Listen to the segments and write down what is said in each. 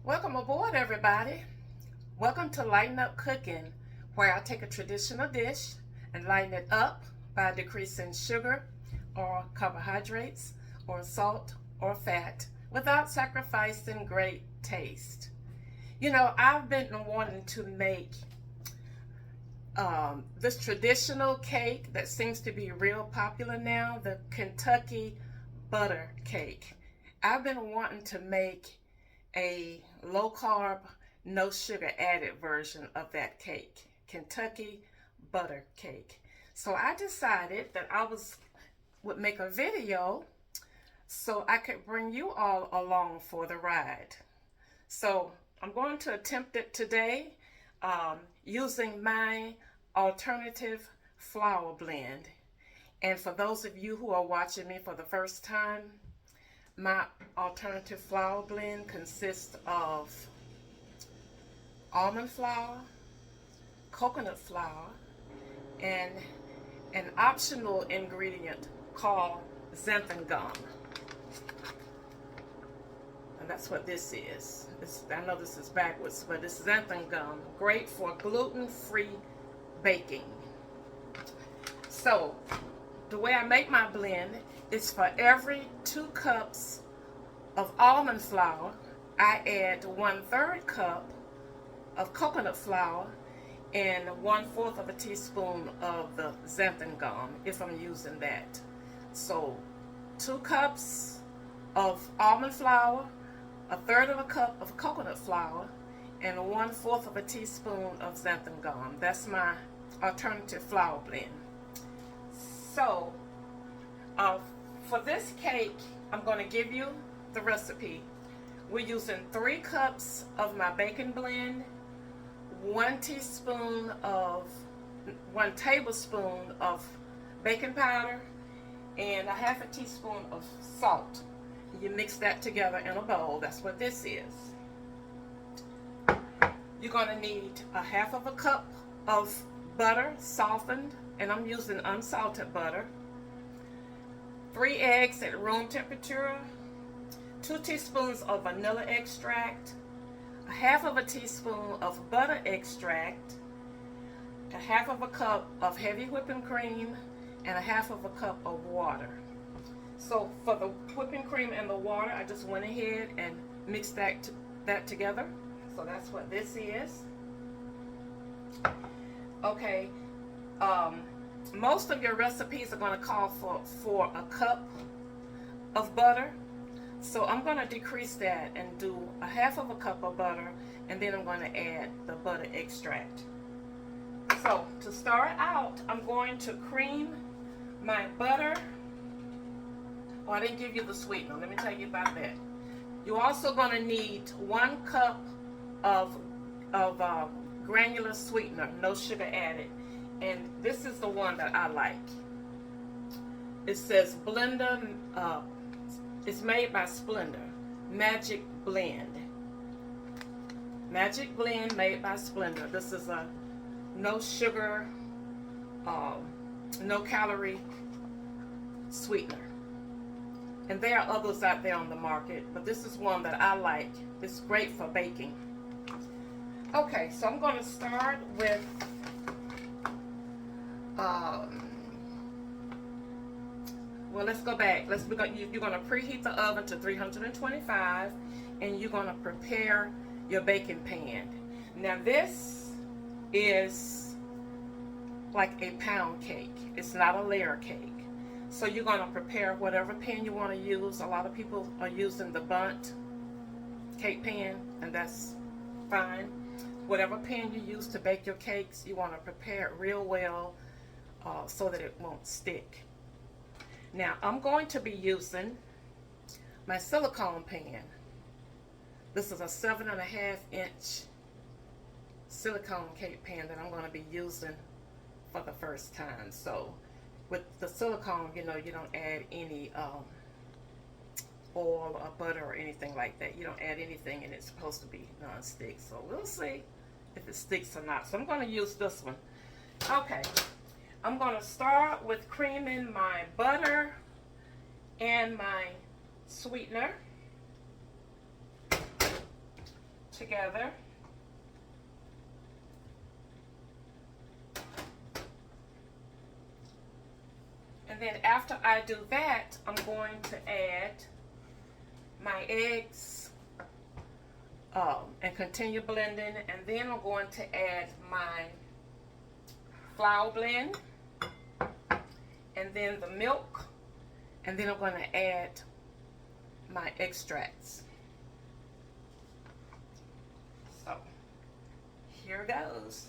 Welcome aboard, everybody. Welcome to Lighten Up Cooking, where I take a traditional dish and lighten it up by decreasing sugar or carbohydrates or salt or fat without sacrificing great taste. I've been wanting to make this traditional cake that seems to be real popular now, the Kentucky butter cake. I've been wanting to make a low carb, no sugar added version of that cake, Kentucky butter cake. So I decided that would make a video so I could bring you all along for the ride. So I'm going to attempt it today using my alternative flour blend. And for those of you who are watching me for the first time, my alternative flour blend consists of almond flour, coconut flour, and an optional ingredient called xanthan gum. And that's what this is. I know this is backwards, but it's xanthan gum, great for gluten-free baking. So the way I make my blend is for every 2 cups of almond flour, I add 1/3 cup of coconut flour and 1/4 of a teaspoon of the xanthan gum if I'm using that. So 2 cups of almond flour, 1/3 of a cup of coconut flour, and 1/4 of a teaspoon of xanthan gum. That's my alternative flour blend. So for this cake, I'm going to give you the recipe. We're using 3 cups of my baking blend, 1 tablespoon of baking powder, and 1/2 teaspoon of salt. You mix that together in a bowl. That's what this is. You're going to need 1/2 cup of butter, softened, and I'm using unsalted butter. 3 eggs at room temperature, 2 teaspoons of vanilla extract, 1/2 teaspoon of butter extract, 1/2 cup of heavy whipping cream, and 1/2 cup of water. So for the whipping cream and the water, I just went ahead and mixed that together. So that's what this is. Okay. Most of your recipes are going to call for a cup of butter. So I'm going to decrease that and do 1/2 cup of butter, and then I'm going to add the butter extract. So to start out, I'm going to cream my butter. Oh, I didn't give you the sweetener. Let me tell you about that. You're also going to need 1 cup of granular sweetener, no sugar added. And this is the one that I like. It says Blender, it's made by Splendor, Magic Blend. Magic Blend made by Splendor. This is a no sugar, no calorie sweetener. And there are others out there on the market, but this is one that I like. It's great for baking. Okay, so I'm going to start with well, let's go back. You're going to preheat the oven to 325, and you're going to prepare your baking pan. Now this is like a pound cake. It's not a layer cake. So you're going to prepare whatever pan you want to use. A lot of people are using the bundt cake pan, and that's fine. Whatever pan you use to bake your cakes, you want to prepare it real well so that it won't stick. Now I'm going to be using my silicone pan. This is a 7.5 inch silicone cake pan that I'm going to be using for the first time. So with the silicone, you don't add any oil or butter or anything like that. You don't add anything, and it's supposed to be non-stick. So we'll see if it sticks or not. So I'm going to use this one. Okay, I'm going to start with creaming my butter and my sweetener. together. And then after I do that, I'm going to add my eggs and continue blending. And then I'm going to add my flour blend, and then the milk, and then I'm going to add my extracts. So here goes.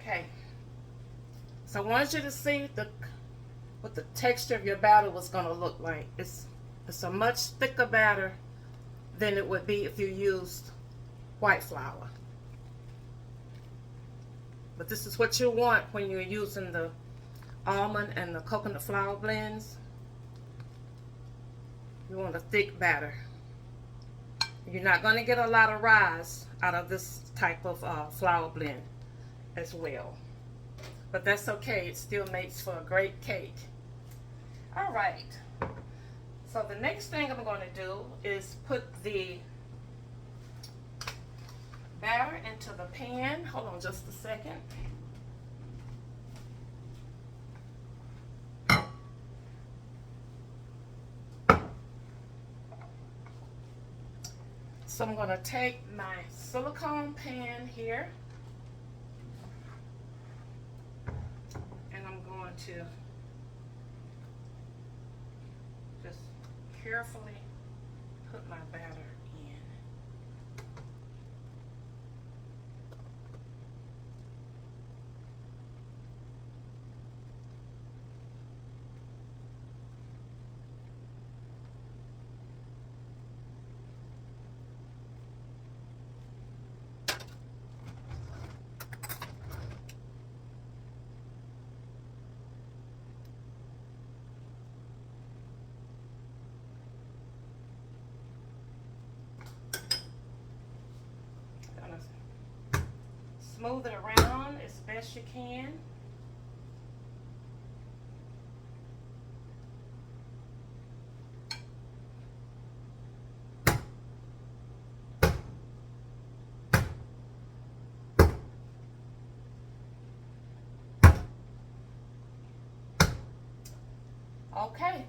Okay, so I wanted you to see what the texture of your batter was going to look like. It's a much thicker batter than it would be if you used white flour. But this is what you want when you're using the almond and the coconut flour blends. You want a thick batter. You're not going to get a lot of rise out of this type of flour blend as well. But that's okay, it still makes for a great cake. All right, so the next thing I'm going to do is put the batter into the pan. Hold on just a second. So I'm going to take my silicone pan here, and I'm going to just carefully put my batter in. Smooth it around as best you can. Okay,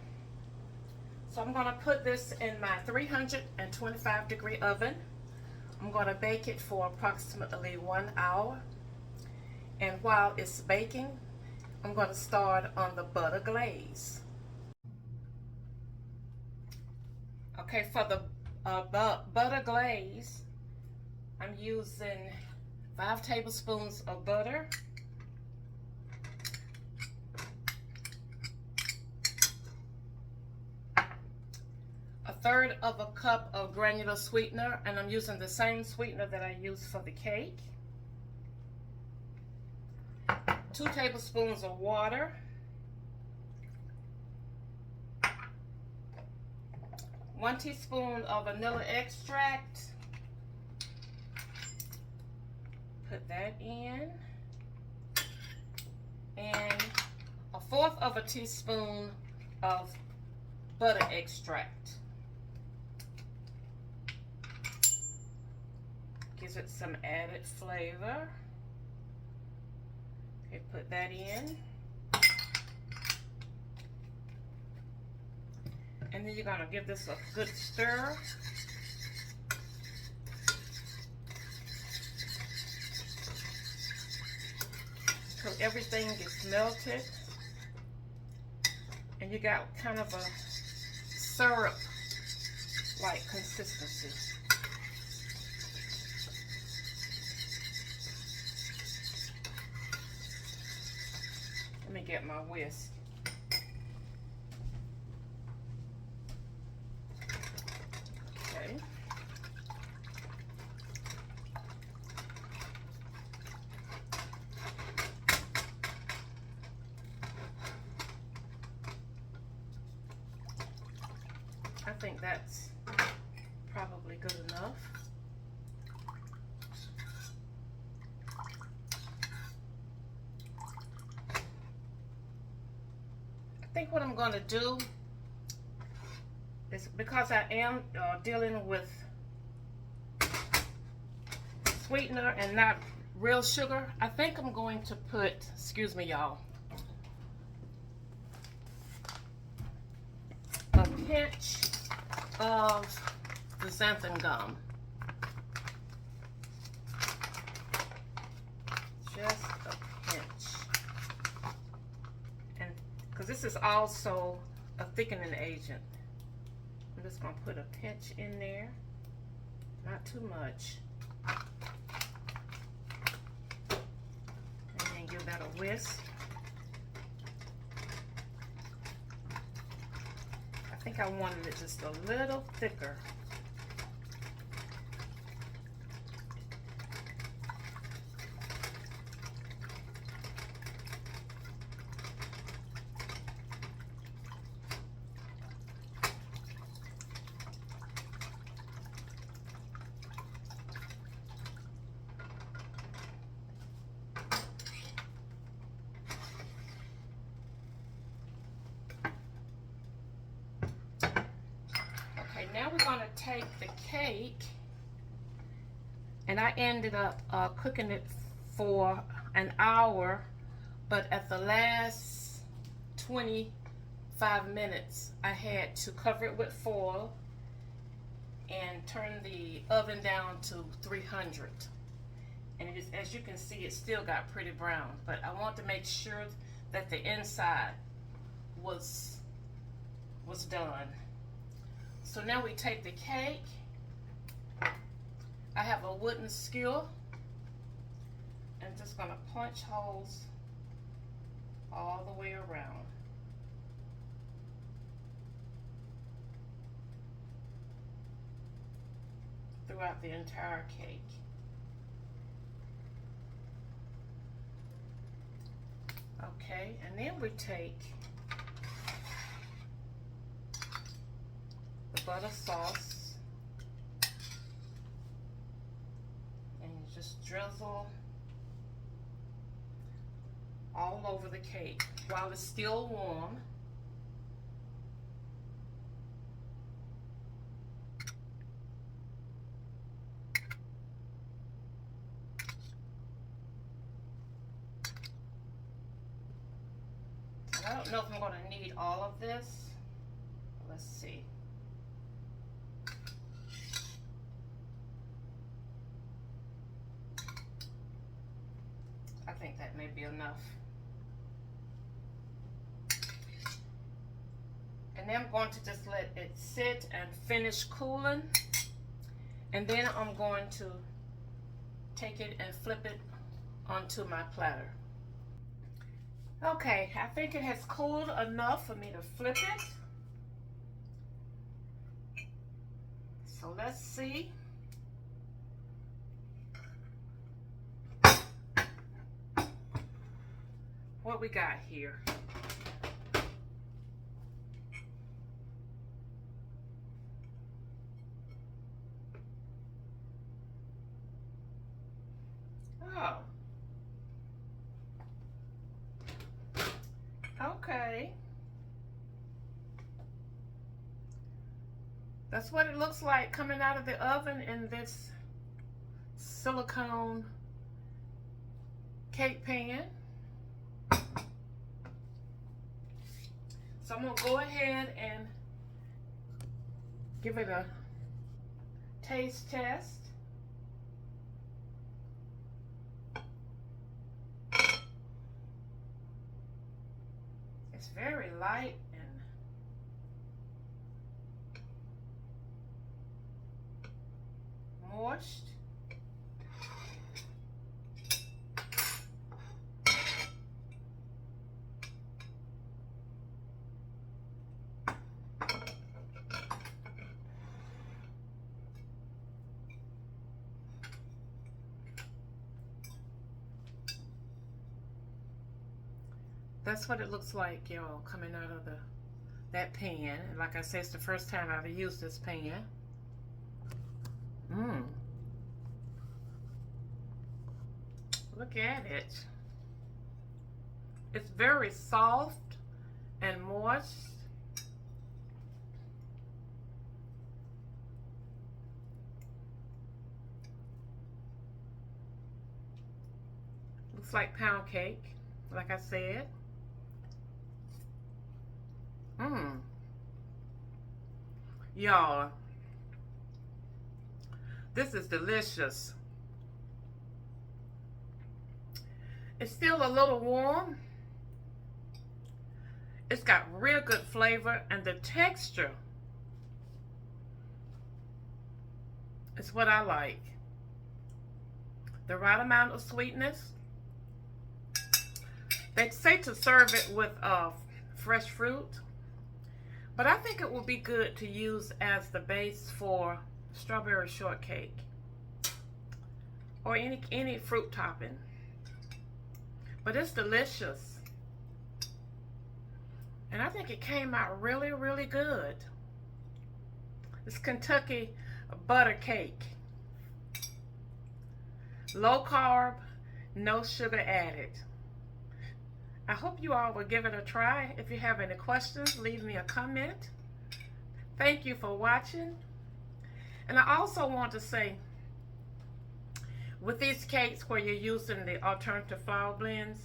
so I'm going to put this in my 325-degree oven. I'm going to bake it for approximately 1 hour. And while it's baking, I'm going to start on the butter glaze. Okay, for the butter glaze, I'm using 5 tablespoons of butter, a third of a cup of granular sweetener, and I'm using the same sweetener that I used for the cake, 2 tablespoons of water, 1 teaspoon of vanilla extract, put that in, and 1/4 of a teaspoon of butter extract. Gives it some added flavor. Okay, put that in. And then you're going to give this a good stir. So everything gets melted. And you got kind of a syrup-like consistency. Let me get my whisk. Okay. I think that's probably good enough. I think what I'm going to do is, because I am dealing with sweetener and not real sugar, I think I'm going to put, excuse me y'all, a pinch of the xanthan gum. Just a pinch. And because this is also a thickening agent, I'm just going to put a pinch in there, not too much. And then give that a whisk. I think I wanted it just a little thicker. Okay, now we're going to take the cake, and I ended up cooking it for an hour, but at the last 25 minutes I had to cover it with foil and turn the oven down to 300. And it is, as you can see, it still got pretty brown, but I want to make sure that the inside was done. So now we take the cake. I have a wooden skewer, and just gonna punch holes all the way around. Throughout the entire cake. Okay, and then we take the butter sauce and you just drizzle all over the cake while it's still warm. I don't know if I'm going to need all of this. Let's see. I think that may be enough. And then I'm going to just let it sit and finish cooling. And then I'm going to take it and flip it onto my platter. Okay, I think it has cooled enough for me to flip it. So let's see. What we got here. Oh. Okay. That's what it looks like coming out of the oven in this silicone cake pan. So I'm going to go ahead and give it a taste test. It's very light and moist. That's what it looks like, y'all, coming out of that pan. And like I said, it's the first time I've used this pan. Look at it. It's very soft and moist. Looks like pound cake, like I said. Y'all, this is delicious. It's still a little warm. It's got real good flavor, and the texture is what I like. The right amount of sweetness. They say to serve it with fresh fruit, but I think it would be good to use as the base for strawberry shortcake or any fruit topping. But it's delicious, and I think it came out really, really good. It's Kentucky butter cake, low carb, no sugar added. I hope you all will give it a try. If you have any questions, leave me a comment. Thank you for watching. And I also want to say, with these cakes where you're using the alternative flour blends,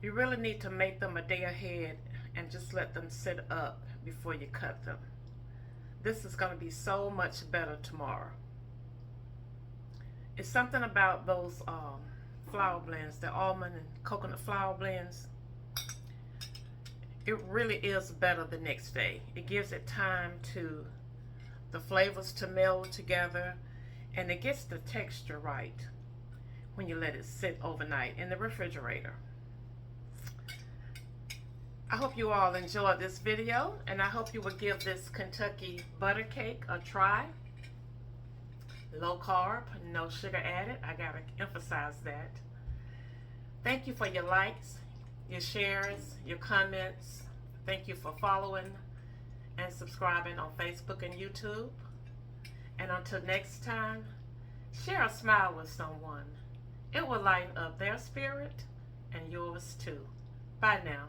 you really need to make them a day ahead and just let them sit up before you cut them. This is going to be so much better tomorrow. It's something about those flour blends, the almond and coconut flour blends. It really is better the next day. It gives it time to the flavors to meld together, and it gets the texture right when you let it sit overnight in the refrigerator. I hope you all enjoyed this video, and I hope you will give this Kentucky butter cake a try. Low carb, no sugar added. I gotta emphasize that. Thank you for your likes, your shares, your comments. Thank you for following and subscribing on Facebook and YouTube. And until next time, share a smile with someone. It will lighten up their spirit and yours too. Bye now.